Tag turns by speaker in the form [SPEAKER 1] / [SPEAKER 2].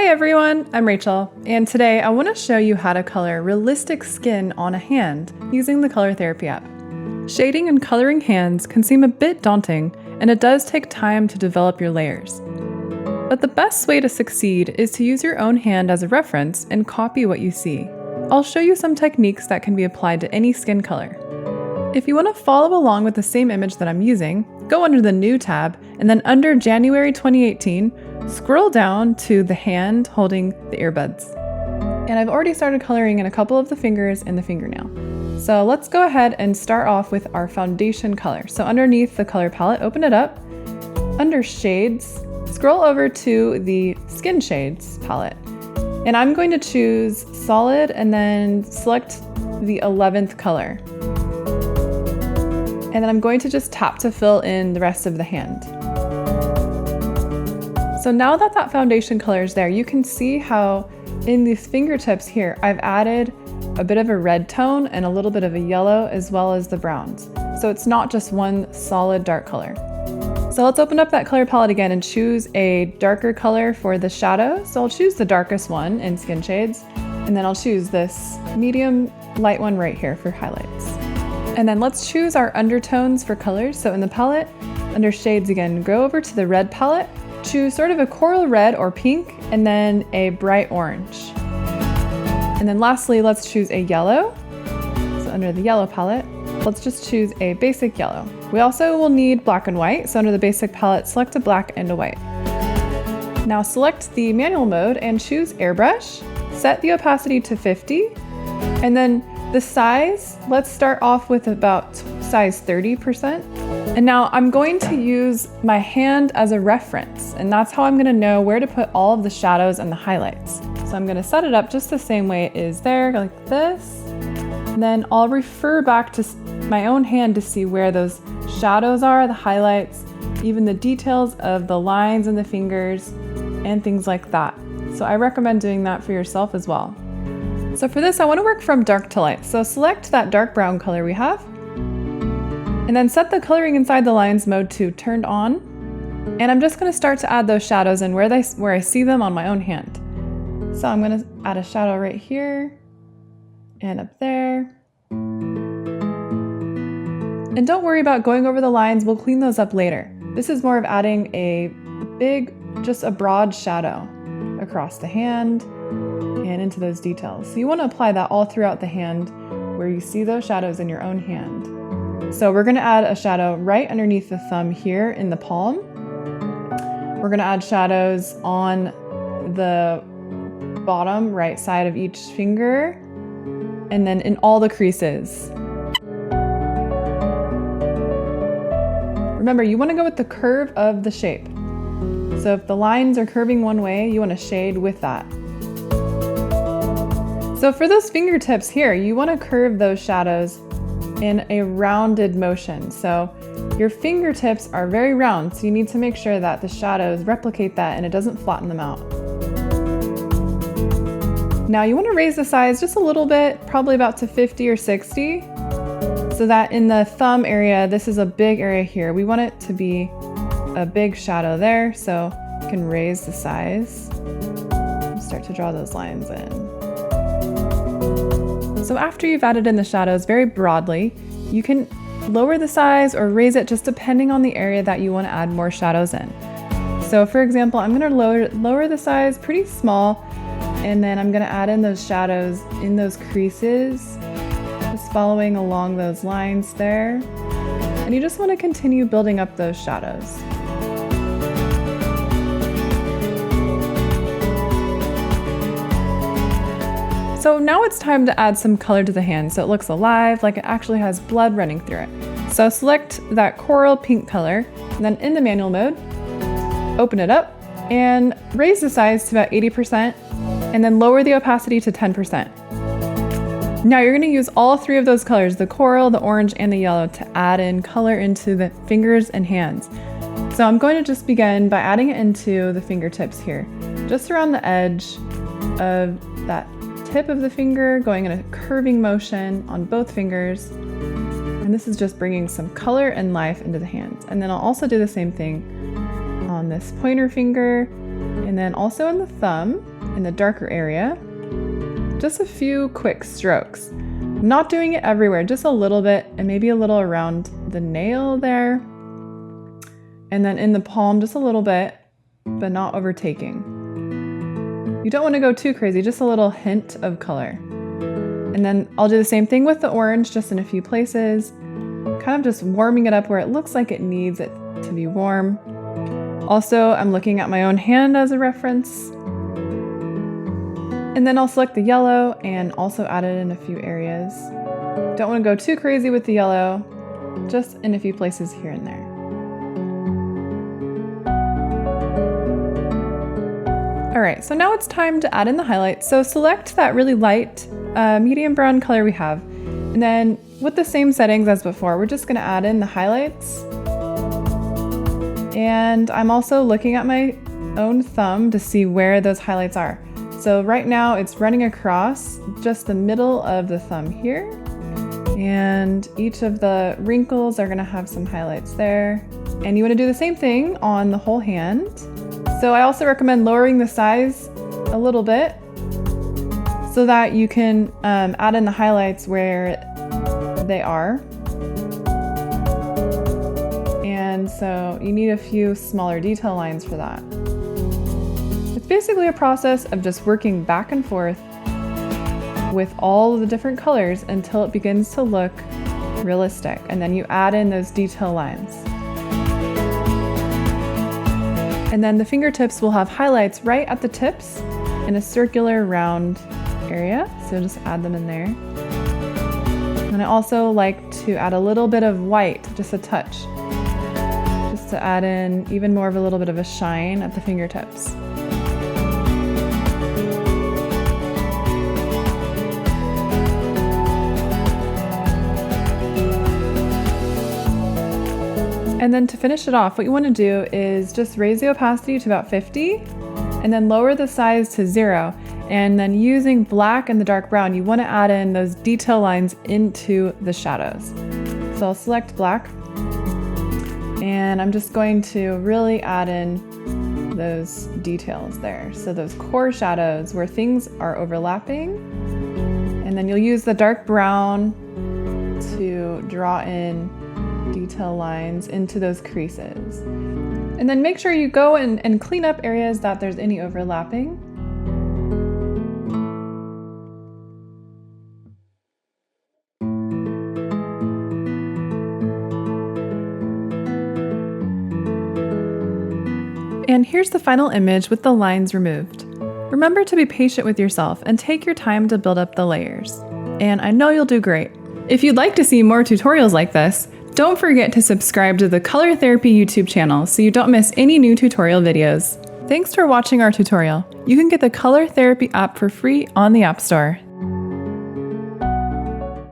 [SPEAKER 1] Hey everyone, I'm Rachel, and today I want to show you how to color realistic skin on a hand using the Color Therapy app. Shading and coloring hands can seem a bit daunting, and it does take time to develop your layers. But the best way to succeed is to use your own hand as a reference and copy what you see. I'll show you some techniques that can be applied to any skin color. If you want to follow along with the same image that I'm using, go under the New tab, and then under January 2018, scroll down to the hand holding the earbuds. And I've already started coloring in a couple of the fingers and the fingernail. So let's go ahead and start off with our foundation color. So underneath the color palette, open it up. Under Shades, scroll over to the Skin Shades palette. And I'm going to choose Solid and then select the 11th color. And then I'm going to just tap to fill in the rest of the hand. So now that that foundation color is there, you can see how in these fingertips here, I've added a bit of a red tone and a little bit of a yellow as well as the browns. So it's not just one solid dark color. So let's open up that color palette again and choose a darker color for the shadow. So I'll choose the darkest one in Skin Shades, and then I'll choose this medium light one right here for highlights. And then let's choose our undertones for colors. So in the palette, under Shades again, go over to the red palette, choose sort of a coral red or pink, and then a bright orange. And then lastly, let's choose a yellow. So under the yellow palette, let's just choose a basic yellow. We also will need black and white. So under the basic palette, select a black and a white. Now select the manual mode and choose airbrush, set the opacity to 50, and then the size, let's start off with about size 30%. And now I'm going to use my hand as a reference, and that's how I'm going to know where to put all of the shadows and the highlights. So I'm going to set it up just the same way it is there, like this. And then I'll refer back to my own hand to see where those shadows are, the highlights, even the details of the lines and the fingers and things like that. So I recommend doing that for yourself as well. So for this, I want to work from dark to light. So select that dark brown color we have, and then set the coloring inside the lines mode to turned on. And I'm just going to start to add those shadows in where I see them on my own hand. So I'm going to add a shadow right here and up there. And don't worry about going over the lines, we'll clean those up later. This is more of adding a big, just a broad shadow across the hand and into those details. So you want to apply that all throughout the hand where you see those shadows in your own hand. So we're going to add a shadow right underneath the thumb here in the palm. We're going to add shadows on the bottom right side of each finger, and then in all the creases. Remember, you want to go with the curve of the shape. So if the lines are curving one way, you want to shade with that. So for those fingertips here, you want to curve those shadows in a rounded motion. So your fingertips are very round, so you need to make sure that the shadows replicate that and it doesn't flatten them out. Now you want to raise the size just a little bit, probably about to 50 or 60, so that in the thumb area, this is a big area here. We want it to be a big shadow there, so you can raise the size and start to draw those lines in. So after you've added in the shadows very broadly, you can lower the size or raise it just depending on the area that you want to add more shadows in. So for example, I'm going to lower the size pretty small, and then I'm going to add in those shadows in those creases, just following along those lines there. And you just want to continue building up those shadows. So now it's time to add some color to the hand so it looks alive, like it actually has blood running through it. So select that coral pink color, and then in the manual mode, open it up and raise the size to about 80%, and then lower the opacity to 10%. Now you're going to use all three of those colors, the coral, the orange, and the yellow, to add in color into the fingers and hands. So I'm going to just begin by adding it into the fingertips here, just around the edge of that tip of the finger, going in a curving motion on both fingers. And this is just bringing some color and life into the hands. And then I'll also do the same thing on this pointer finger And then also in the thumb, in the darker area, just a few quick strokes. Not doing it everywhere, just a little bit, and maybe a little around the nail there. And then in the palm, just a little bit, but not overtaking. You don't want to go too crazy, just a little hint of color. And then I'll do the same thing with the orange, just in a few places, kind of just warming it up where it looks like it needs it to be warm. Also, I'm looking at my own hand as a reference. And then I'll select the yellow and also add it in a few areas. Don't want to go too crazy with the yellow, just in a few places here and there. All right, so now it's time to add in the highlights. So select that really light medium brown color we have. And then with the same settings as before, we're just gonna add in the highlights. And I'm also looking at my own thumb to see where those highlights are. So right now it's running across just the middle of the thumb here. And each of the wrinkles are gonna have some highlights there. And you wanna do the same thing on the whole hand. So I also recommend lowering the size a little bit so that you can add in the highlights where they are. And so you need a few smaller detail lines for that. It's basically a process of just working back and forth with all of the different colors until it begins to look realistic. And then you add in those detail lines. And then the fingertips will have highlights right at the tips in a circular round area. So just add them in there. And I also like to add a little bit of white, just a touch, just to add in even more of a little bit of a shine at the fingertips. And then to finish it off, what you want to do is just raise the opacity to about 50 and then lower the size to 0. And then using black and the dark brown, you want to add in those detail lines into the shadows. So I'll select black and I'm just going to really add in those details there. So those core shadows where things are overlapping. And then you'll use the dark brown to draw in detail lines into those creases. And then make sure you go and clean up areas that there's any overlapping. And here's the final image with the lines removed. Remember to be patient with yourself and take your time to build up the layers. And I know you'll do great. If you'd like to see more tutorials like this, don't forget to subscribe to the Color Therapy YouTube channel so you don't miss any new tutorial videos. Thanks for watching our tutorial. You can get the Color Therapy app for free on the App Store.